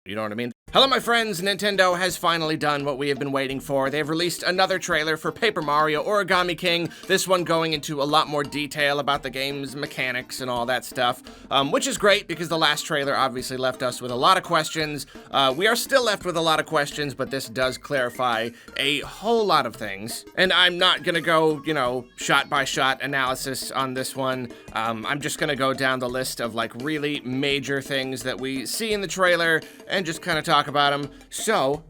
You know what I mean? Hello, my friends. Nintendo has finally done what we have been waiting for. They've released another trailer for Paper Mario Origami King, this one going into a lot more detail about the game's mechanics and all that stuff, which is great because the last trailer obviously left us with a lot of questions. We are still left with a lot of questions, but this does clarify a whole lot of things. And I'm not gonna go, you know, shot-by-shot analysis on this one. I'm just gonna go down the list of, like, really major things that we see in the trailer and just kind of talk about them. So,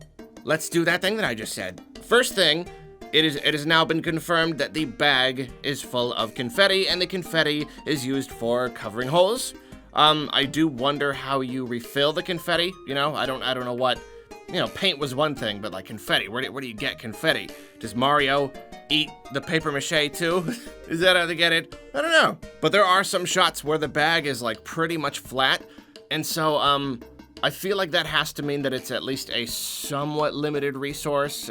let's do that thing that I just said. First thing, it has now been confirmed that the bag is full of confetti, and the confetti is used for covering holes. I do wonder how you refill the confetti. You know, I don't know what. You know, paint was one thing, but like confetti, where do you get confetti? Does Mario eat the paper mache too? Is that how they get it? I don't know. But there are some shots where the bag is like pretty much flat, and so I feel like that has to mean that it's at least a somewhat limited resource.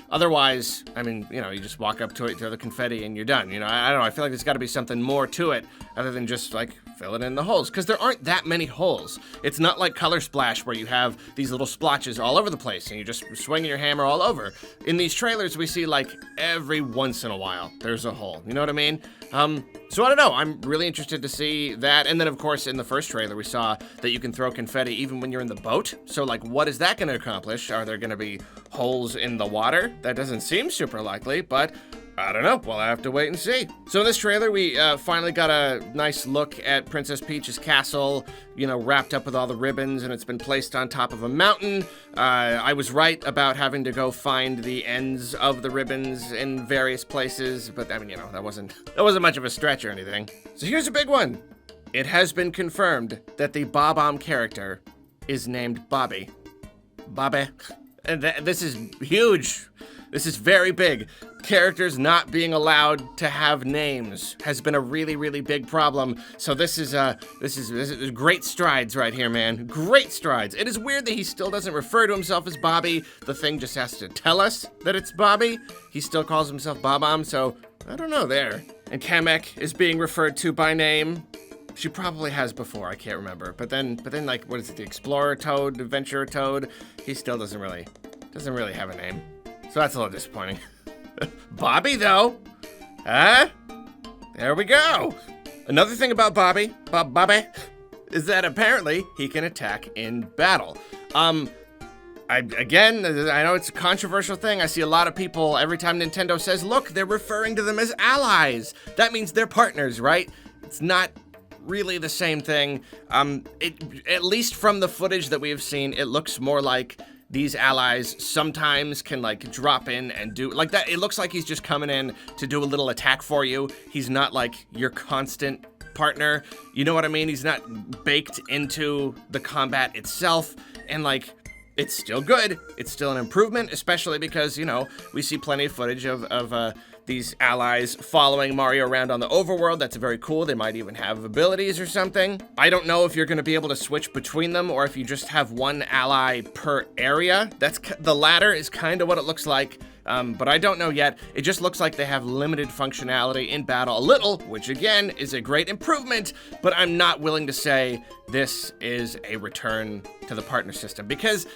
Otherwise, I mean, you know, you just walk up to it, throw the confetti, and you're done. You know, I don't know. I feel like there's got to be something more to it other than just, like, fill it in the holes. Because there aren't that many holes. It's not like Color Splash where you have these little splotches all over the place and you just swinging your hammer all over. In these trailers, we see, like, every once in a while there's a hole. You know what I mean? So I don't know. I'm really interested to see that. And then, of course, in the first trailer, we saw that you can throw confetti even when you're in the boat. So, like, what is that going to accomplish? Are there going to be holes in the water? That doesn't seem super likely, but I don't know. We'll have to wait and see. So in this trailer, we finally got a nice look at Princess Peach's castle, you know, wrapped up with all the ribbons, and it's been placed on top of a mountain. I was right about having to go find the ends of the ribbons in various places, but I mean, you know, that wasn't much of a stretch or anything. So here's a big one. It has been confirmed that the Bob-omb character is named Bobby. Bobby. And this is huge. This is very big. Characters not being allowed to have names has been a really, really big problem. So this is great strides right here, man. Great strides. It is weird that he still doesn't refer to himself as Bobby. The thing just has to tell us that it's Bobby. He still calls himself Bob-omb, so I don't know there. And Kamek is being referred to by name. She probably has before, I can't remember. But then like, what is it, the Explorer Toad, Adventurer Toad? He still doesn't really have a name. So that's a little disappointing. Bobby, though. There we go. Another thing about Bobby, is that apparently he can attack in battle. I know it's a controversial thing. I see a lot of people, every time Nintendo says, look, they're referring to them as allies. That means they're partners, right? It's not really the same thing. At least from the footage that we have seen, it looks more like these allies sometimes can, like, drop in and do, like, that. It looks like he's just coming in to do a little attack for you. He's not, like, your constant partner. You know what I mean? He's not baked into the combat itself. And, like, it's still good. It's still an improvement, especially because, you know, we see plenty of footage of these allies following Mario around on the overworld. That's very cool. They might even have abilities or something. I don't know if you're going to be able to switch between them or if you just have one ally per area. The latter is kind of what it looks like, but I don't know yet. It just looks like they have limited functionality in battle a little, which again is a great improvement, but I'm not willing to say this is a return to the partner system because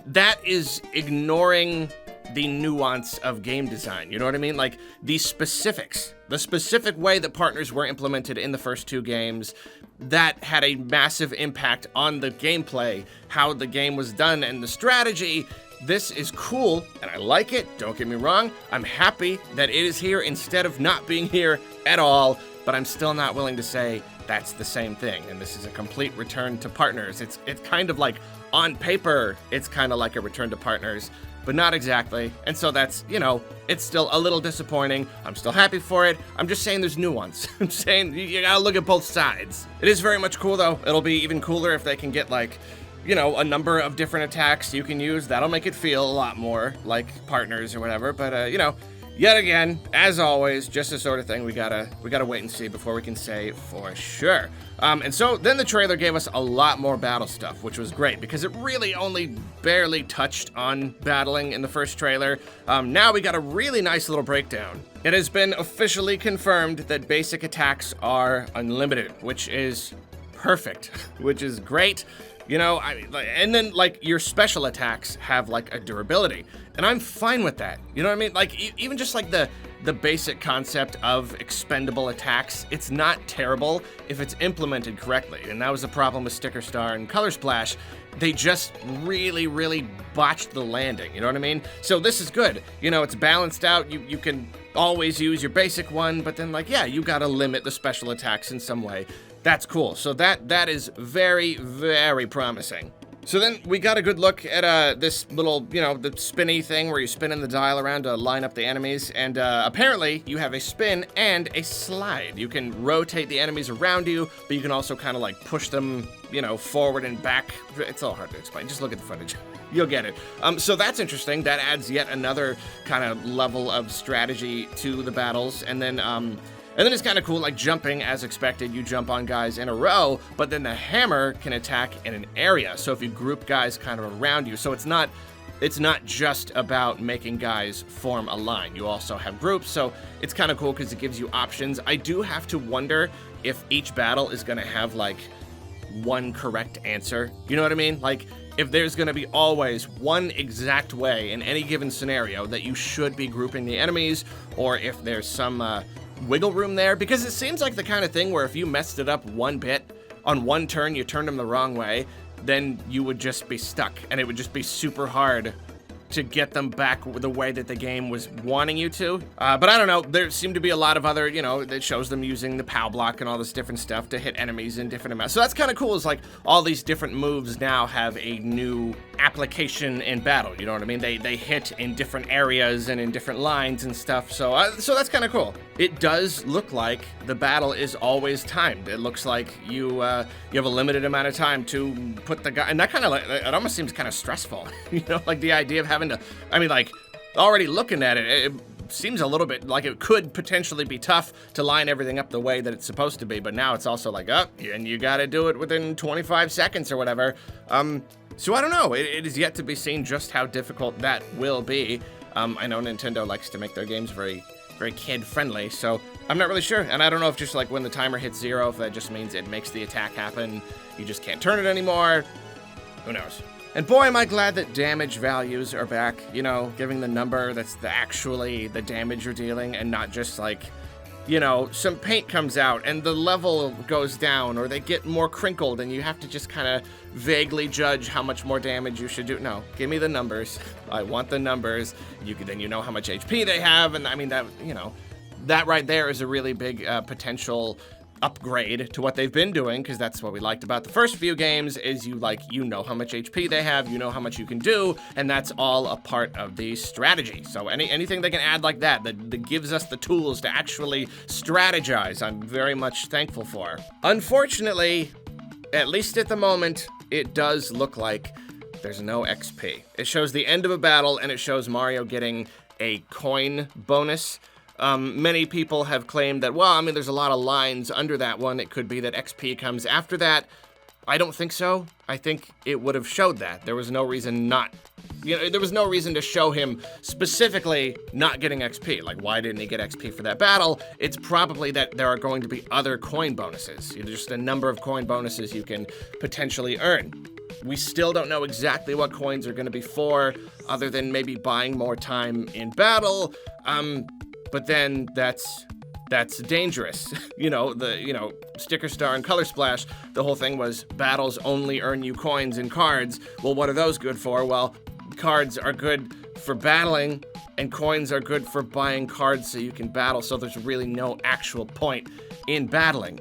that is ignoring the nuance of game design. You know what I mean? Like, the specifics, the specific way that partners were implemented in the first two games, that had a massive impact on the gameplay, how the game was done, and the strategy. This is cool, and I like it. Don't get me wrong. I'm happy that it is here instead of not being here at all, but I'm still not willing to say that's the same thing, and this is a complete return to partners. It's kind of like, on paper, it's kind of like a return to partners, but not exactly. And so that's, you know, it's still a little disappointing. I'm still happy for it. I'm just saying there's nuance. I'm saying you gotta look at both sides. It is very much cool, though. It'll be even cooler if they can get, like, you know, a number of different attacks you can use. That'll make it feel a lot more like partners or whatever. But, you know, yet again, as always, just the sort of thing we gotta wait and see before we can say for sure. And so then the trailer gave us a lot more battle stuff, which was great because it really only barely touched on battling in the first trailer. Now we got a really nice little breakdown. It has been officially confirmed that basic attacks are unlimited, which is perfect, which is great. You know, and then like your special attacks have like a durability, and I'm fine with that. You know what I mean? Like even just like the basic concept of expendable attacks, it's not terrible if it's implemented correctly. And that was the problem with Sticker Star and Color Splash. They just really, really botched the landing. You know what I mean? So this is good. You know, it's balanced out. You can always use your basic one, but then like, yeah, you gotta limit the special attacks in some way. That's cool. So that is very, very promising. So then we got a good look at this little, you know, the spinny thing where you're spinning the dial around to line up the enemies. And apparently you have a spin and a slide. You can rotate the enemies around you, but you can also kind of like push them, you know, forward and back. It's all hard to explain. Just look at the footage. You'll get it. So that's interesting. That adds yet another kind of level of strategy to the battles. And then it's kind of cool, like jumping as expected. You jump on guys in a row, but then the hammer can attack in an area. So if you group guys kind of around you, so it's not just about making guys form a line. You also have groups, so it's kind of cool because it gives you options. I do have to wonder if each battle is going to have like one correct answer. You know what I mean? Like if there's going to be always one exact way in any given scenario that you should be grouping the enemies, or if there's some wiggle room there, because it seems like the kind of thing where if you messed it up one bit on one turn, you turned them the wrong way, then you would just be stuck and it would just be super hard to get them back the way that the game was wanting you to. But I don't know, there seem to be a lot of other, you know, that shows them using the POW block and all this different stuff to hit enemies in different amounts. So that's kind of cool, is like all these different moves now have a new application in battle, you know what I mean? They hit in different areas and in different lines and stuff, so that's kind of cool. It does look like the battle is always timed. It looks like you have a limited amount of time to put the guy, and that kind of like, it almost seems kind of stressful, you know, like the idea of having to, I mean, like, already looking at it, it seems a little bit like it could potentially be tough to line everything up the way that it's supposed to be, but now it's also like, and you gotta do it within 25 seconds or whatever. So I don't know, it is yet to be seen just how difficult that will be. I know Nintendo likes to make their games very, very kid-friendly, so I'm not really sure, and I don't know if just like when the timer hits 0, if that just means it makes the attack happen, you just can't turn it anymore, who knows. And boy, am I glad that damage values are back, you know, giving the number that's actually the damage you're dealing, and not just like, you know, some paint comes out and the level goes down, or they get more crinkled and you have to just kind of vaguely judge how much more damage you should do. No, give me the numbers. I want the numbers. Then you know how much HP they have, and I mean that, you know, that right there is a really big potential upgrade to what they've been doing, because that's what we liked about the first few games, is you know how much HP they have, you know how much you can do, and that's all a part of the strategy. So anything they can add like that gives us the tools to actually strategize, I'm very much thankful for. Unfortunately, at least at the moment, it does look like there's no XP. It shows the end of a battle, and it shows Mario getting a coin bonus. Many people have claimed that, well, I mean, there's a lot of lines under that one. It could be that XP comes after that. I don't think so. I think it would have showed that. There was no reason not, you know, there was no reason to show him specifically not getting XP. Like, why didn't he get XP for that battle? It's probably that there are going to be other coin bonuses. You know, just a number of coin bonuses you can potentially earn. We still don't know exactly what coins are going to be for, other than maybe buying more time in battle. But then that's dangerous. You know, Sticker Star and Color Splash, the whole thing was battles only earn you coins and cards. Well, what are those good for? Well, cards are good for battling, and coins are good for buying cards so you can battle, so there's really no actual point in battling.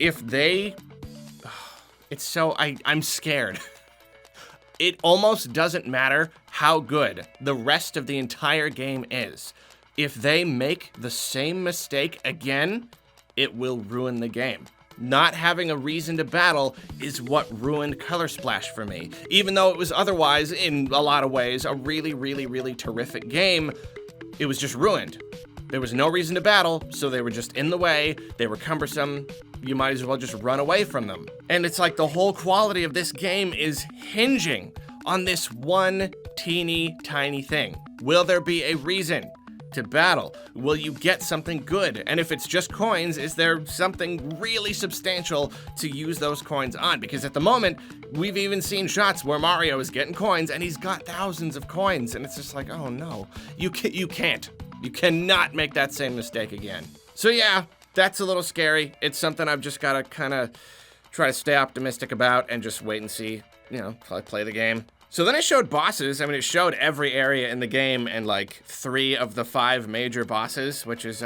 If they... It's so... I'm scared. It almost doesn't matter how good the rest of the entire game is. If they make the same mistake again, it will ruin the game. Not having a reason to battle is what ruined Color Splash for me. Even though it was otherwise, in a lot of ways, a really, really, really terrific game, it was just ruined. There was no reason to battle, so they were just in the way, they were cumbersome, you might as well just run away from them. And it's like the whole quality of this game is hinging on this one teeny tiny thing. Will there be a reason? to battle? Will you get something good? And if it's just coins, is there something really substantial to use those coins on? Because at the moment, we've even seen shots where Mario is getting coins and he's got thousands of coins, and it's just like, oh no, you can't. You cannot make that same mistake again. So yeah, that's a little scary. It's something I've just gotta kind of try to stay optimistic about and just wait and see, you know, play the game. So then it showed bosses. I mean, it showed every area in the game and like 3 of the 5 major bosses, which is,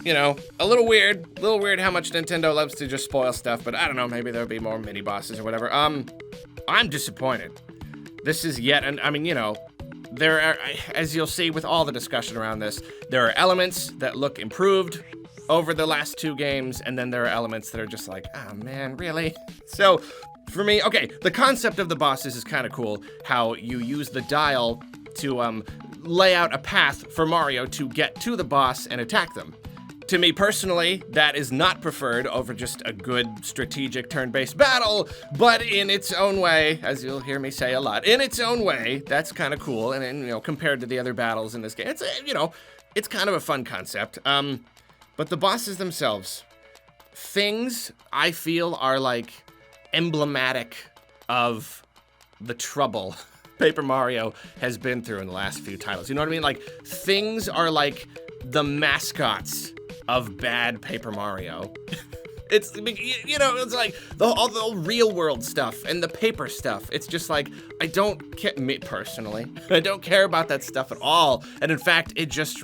you know, a little weird. A little weird how much Nintendo loves to just spoil stuff, but I don't know, maybe there'll be more mini bosses or whatever. I'm disappointed. This is yet, and I mean, you know, there are, as you'll see with all the discussion around this, there are elements that look improved over the last 2 games, and then there are elements that are just like, oh man, really? So, for me, okay, the concept of the bosses is kind of cool, how you use the dial to lay out a path for Mario to get to the boss and attack them. To me personally, that is not preferred over just a good strategic turn-based battle, but in its own way, as you'll hear me say a lot, in its own way, that's kind of cool, and you know, compared to the other battles in this game, it's, you know, it's kind of a fun concept. But the bosses themselves, things I feel are like emblematic of the trouble Paper Mario has been through in the last few titles. You know what I mean? Like, things are like the mascots of bad Paper Mario. It's, you know, it's like all the real world stuff and the paper stuff. It's just like, I don't care, me personally, I don't care about that stuff at all. And in fact, it just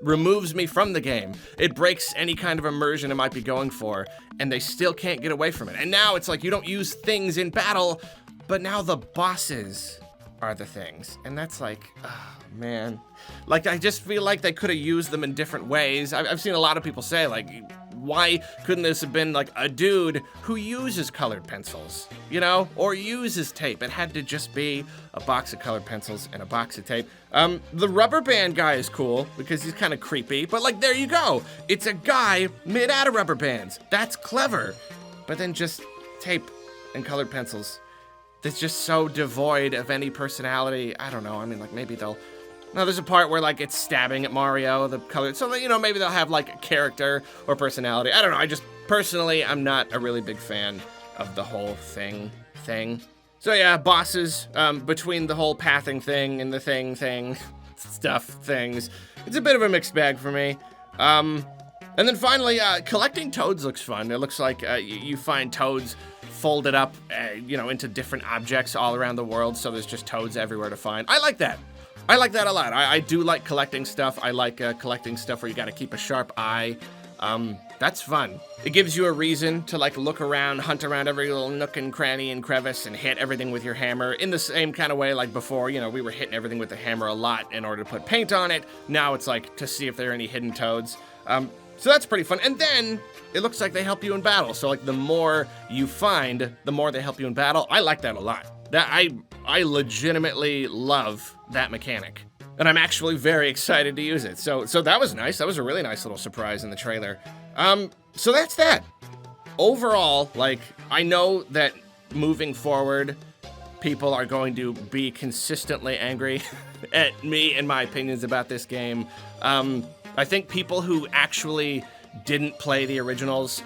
removes me from the game. It breaks any kind of immersion it might be going for, and they still can't get away from it. And now it's like, you don't use things in battle, but now the bosses are the things. And that's like, oh man. Like, I just feel like they could have used them in different ways. I've seen a lot of people say, like, why couldn't this have been like a dude who uses colored pencils, you know, or uses tape? It had to just be a box of colored pencils and a box of tape. The rubber band guy is cool because he's kind of creepy, but like, there you go. It's a guy made out of rubber bands. That's clever. But then just tape and colored pencils. That's just so devoid of any personality. I don't know. I mean, like, maybe they'll... No, there's a part where, like, it's stabbing at Mario, the color, so, you know, maybe they'll have, like, a character or personality. I don't know, I just, personally, I'm not a really big fan of the whole thing. So, yeah, bosses, between the whole pathing thing and the things, it's a bit of a mixed bag for me. And then finally, collecting toads looks fun. It looks like you find toads folded up, you know, into different objects all around the world, so there's just toads everywhere to find. I like that. I like that a lot. I do like collecting stuff. I like collecting stuff where you gotta keep a sharp eye. That's fun. It gives you a reason to like look around, hunt around every little nook and cranny and crevice and hit everything with your hammer in the same kind of way like before. You know, we were hitting everything with the hammer a lot in order to put paint on it. Now it's like to see if there are any hidden toads. So that's pretty fun. And then it looks like they help you in battle. So like the more you find, the more they help you in battle. I like that a lot. That I legitimately love that mechanic. And I'm actually very excited to use it. So that was nice. That was a really nice little surprise in the trailer. So that's that. Overall, like, I know that moving forward, people are going to be consistently angry at me and my opinions about this game. I think people who actually didn't play the originals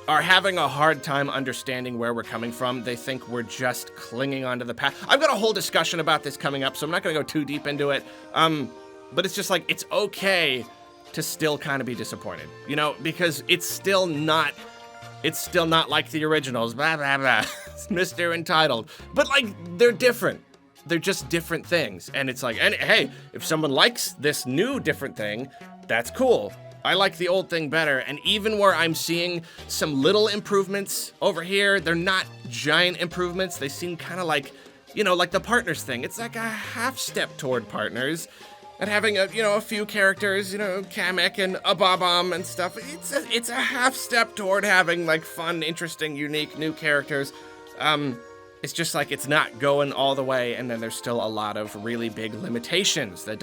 are having a hard time understanding where we're coming from. They think we're just clinging onto the past. I've got a whole discussion about this coming up, so I'm not gonna go too deep into it. But it's just like, it's okay to still kind of be disappointed, you know, because it's still not like the originals, blah, blah, blah. Mr. Entitled. But like, they're different. They're just different things. And it's like, and hey, if someone likes this new different thing, that's cool. I like the old thing better, and even where I'm seeing some little improvements over here, they're not giant improvements. They seem kind of like, you know, like the partners thing. It's like a half step toward partners, and having a few characters, you know, Kamek and a Bob-omb and stuff. It's a half step toward having like fun, interesting, unique new characters. It's just like it's not going all the way, and then there's still a lot of really big limitations that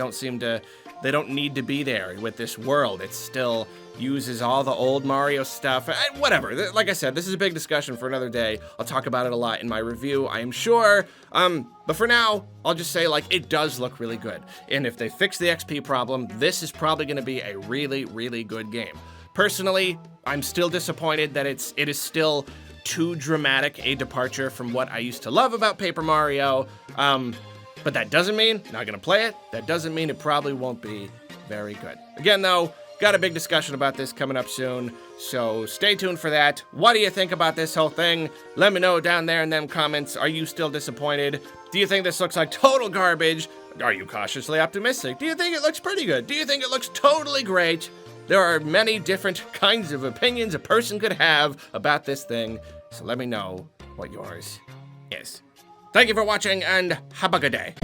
they don't need to be there with this world. It still uses all the old Mario stuff, whatever. Like I said, this is a big discussion for another day. I'll talk about it a lot in my review, I am sure. But for now, I'll just say, like, it does look really good. And if they fix the XP problem, this is probably gonna be a really, really good game. Personally, I'm still disappointed that it is still too dramatic a departure from what I used to love about Paper Mario. But that doesn't mean I'm not gonna play it. That doesn't mean it probably won't be very good. Again, though, got a big discussion about this coming up soon, so stay tuned for that. What do you think about this whole thing? Let me know down there in them comments. Are you still disappointed? Do you think this looks like total garbage? Are you cautiously optimistic? Do you think it looks pretty good? Do you think it looks totally great? There are many different kinds of opinions a person could have about this thing, so let me know what yours is. Thank you for watching, and have a good day.